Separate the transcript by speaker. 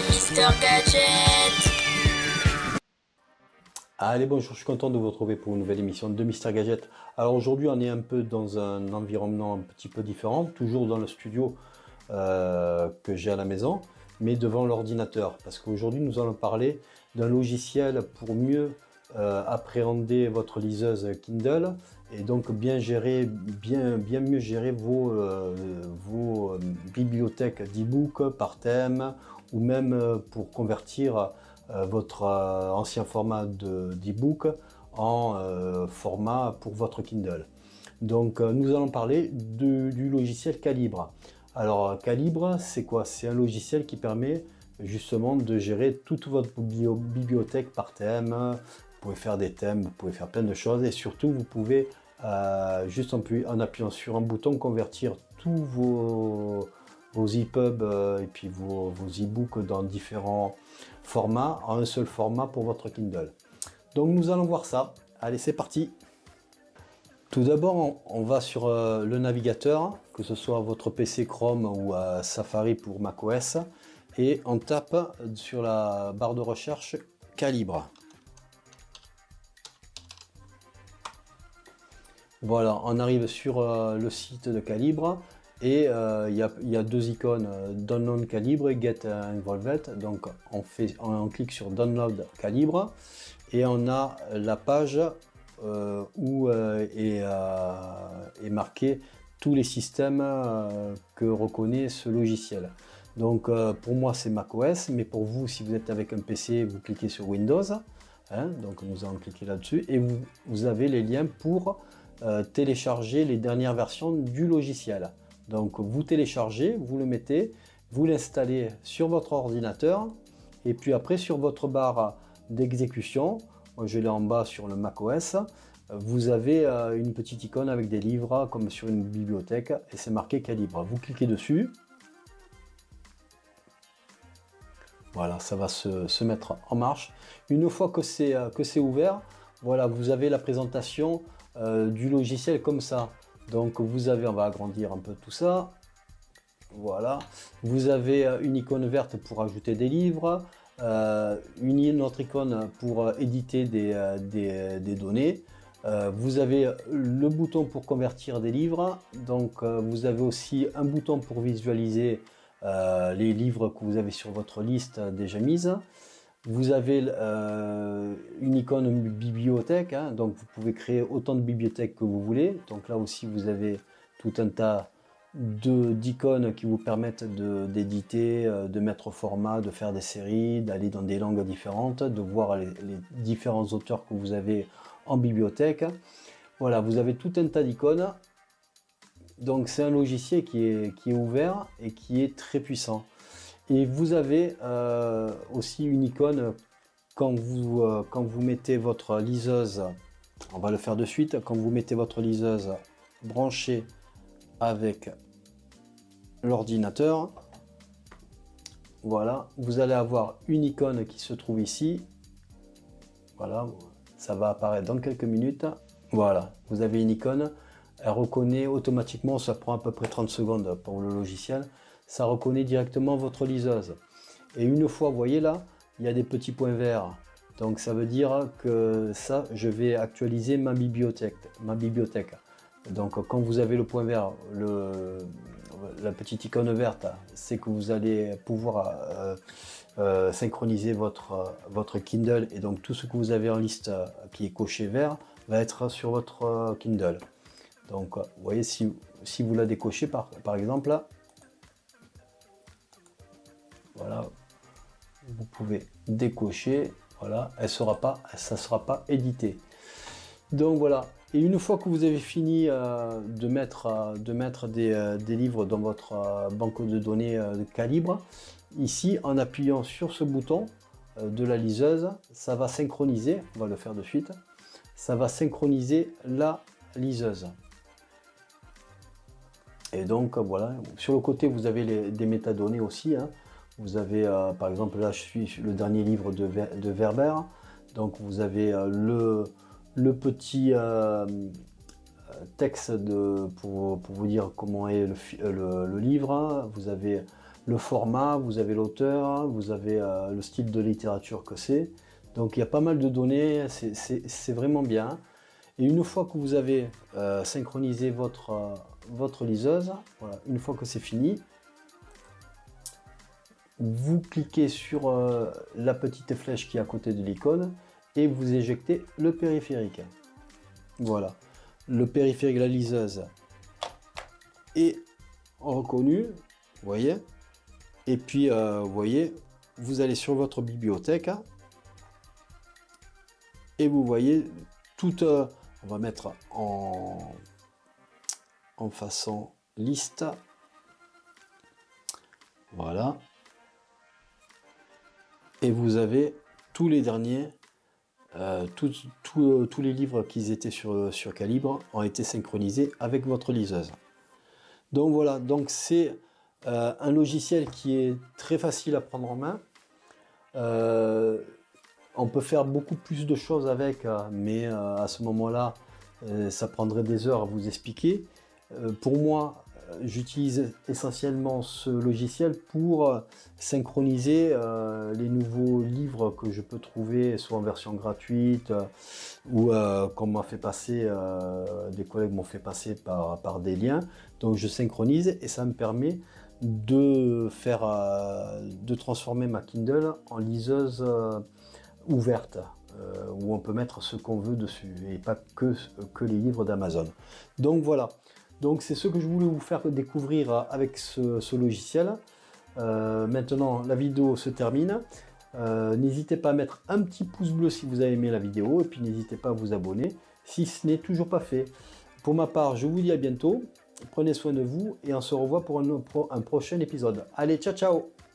Speaker 1: Mister Gadget.
Speaker 2: Allez, bonjour, je suis content de vous retrouver pour une nouvelle émission de Mister Gadget. Alors aujourd'hui, on est un peu dans un environnement un petit peu différent, toujours dans le studio que j'ai à la maison, mais devant l'ordinateur. Parce qu'aujourd'hui, nous allons parler d'un logiciel pour mieux appréhender votre liseuse Kindle et donc bien gérer, bien mieux gérer vos bibliothèques d'e-book par thème ou même pour convertir votre ancien format d'e-book en format pour votre Kindle. Donc nous allons parler du logiciel Calibre. Alors Calibre, c'est quoi? C'est un logiciel qui permet justement de gérer toute votre bibliothèque par thème. Vous pouvez faire des thèmes, vous pouvez faire plein de choses et surtout vous pouvez juste en appuyant sur un bouton convertir tous vos EPUB et puis vos e-books dans différents formats en un seul format pour votre Kindle. Donc nous allons voir ça. Allez, c'est parti. Tout d'abord, on va sur le navigateur, que ce soit votre PC Chrome ou Safari pour macOS, et on tape sur la barre de recherche Calibre. Voilà, on arrive sur le site de Calibre et il y a deux icônes, Download Calibre et Get Involved. Donc on clique sur Download Calibre et on a la page où est marqué tous les systèmes que reconnaît ce logiciel. Donc pour moi c'est macOS, mais pour vous, si vous êtes avec un PC, vous cliquez sur Windows. Donc nous allons cliquer là-dessus et vous avez les liens pour télécharger les dernières versions du logiciel. Donc vous téléchargez, vous le mettez, vous l'installez sur votre ordinateur et puis après sur votre barre d'exécution, moi je l'ai en bas sur le macOS, vous avez une petite icône avec des livres comme sur une bibliothèque et c'est marqué Calibre. Vous cliquez dessus. Voilà, ça va se mettre en marche. Une fois que c'est ouvert, voilà, vous avez la présentation du logiciel comme ça. Donc vous avez, on va agrandir un peu tout ça. Voilà, vous avez une icône verte pour ajouter des livres, une autre icône pour éditer des données. Vous avez le bouton pour convertir des livres. Donc vous avez aussi un bouton pour visualiser les livres que vous avez sur votre liste déjà mise. Vous avez une icône bibliothèque, donc vous pouvez créer autant de bibliothèques que vous voulez. Donc là aussi vous avez tout un tas d'icônes qui vous permettent d'éditer, de mettre au format, de faire des séries, d'aller dans des langues différentes, de voir les différents auteurs que vous avez en bibliothèque. Voilà, vous avez tout un tas d'icônes. Donc c'est un logiciel qui est ouvert et qui est très puissant. Et vous avez aussi une icône quand vous mettez votre liseuse, on va le faire de suite, quand vous mettez votre liseuse branchée avec l'ordinateur, voilà, vous allez avoir une icône qui se trouve ici. Voilà, ça va apparaître dans quelques minutes. Voilà, vous avez une icône, elle reconnaît automatiquement, ça prend à peu près 30 secondes pour le logiciel. Ça reconnaît directement votre liseuse. Et une fois, vous voyez là, il y a des petits points verts. Donc ça veut dire que ça, je vais actualiser ma bibliothèque. Donc quand vous avez le point vert, la petite icône verte, c'est que vous allez pouvoir synchroniser votre Kindle. Et donc tout ce que vous avez en liste qui est coché vert va être sur votre Kindle. Donc vous voyez, si vous la décochez par exemple là, voilà, vous pouvez décocher, voilà, ça sera pas édité. Donc voilà, et une fois que vous avez fini de mettre des livres dans votre banque de données de Calibre, ici en appuyant sur ce bouton de la liseuse, ça va synchroniser, on va le faire de suite, ça va synchroniser la liseuse. Et donc voilà, sur le côté vous avez des métadonnées aussi. Vous avez par exemple là je suis le dernier livre de Werber, donc vous avez le petit texte pour vous dire comment est le livre. Vous avez le format, vous avez l'auteur, vous avez le style de littérature que c'est. Donc il y a pas mal de données, c'est vraiment bien. Et une fois que vous avez synchronisé votre liseuse, voilà, une fois que c'est fini, vous cliquez sur la petite flèche qui est à côté de l'icône et vous éjectez le périphérique. Voilà, le périphérique, la liseuse est reconnu, vous voyez. Et puis, vous voyez, vous allez sur votre bibliothèque et vous voyez tout. On va mettre en façon liste. Voilà. Et vous avez tous les derniers, tous les livres qui étaient sur Calibre ont été synchronisés avec votre liseuse. Donc voilà, donc c'est un logiciel qui est très facile à prendre en main. On peut faire beaucoup plus de choses avec, mais à ce moment-là, ça prendrait des heures à vous expliquer. Pour moi, j'utilise essentiellement ce logiciel pour synchroniser les nouveaux livres que je peux trouver, soit en version gratuite, ou qu'on m'a fait passer, des collègues m'ont fait passer par des liens. Donc je synchronise et ça me permet de transformer ma Kindle en liseuse ouverte, où on peut mettre ce qu'on veut dessus et pas que les livres d'Amazon. Donc voilà, donc c'est ce que je voulais vous faire découvrir avec ce logiciel. Maintenant la vidéo se termine. N'hésitez pas à mettre un petit pouce bleu si vous avez aimé la vidéo et puis n'hésitez pas à vous abonner si ce n'est toujours pas fait. Pour ma part, je vous dis à bientôt, prenez soin de vous et on se revoit pour un prochain épisode. Allez, ciao ciao!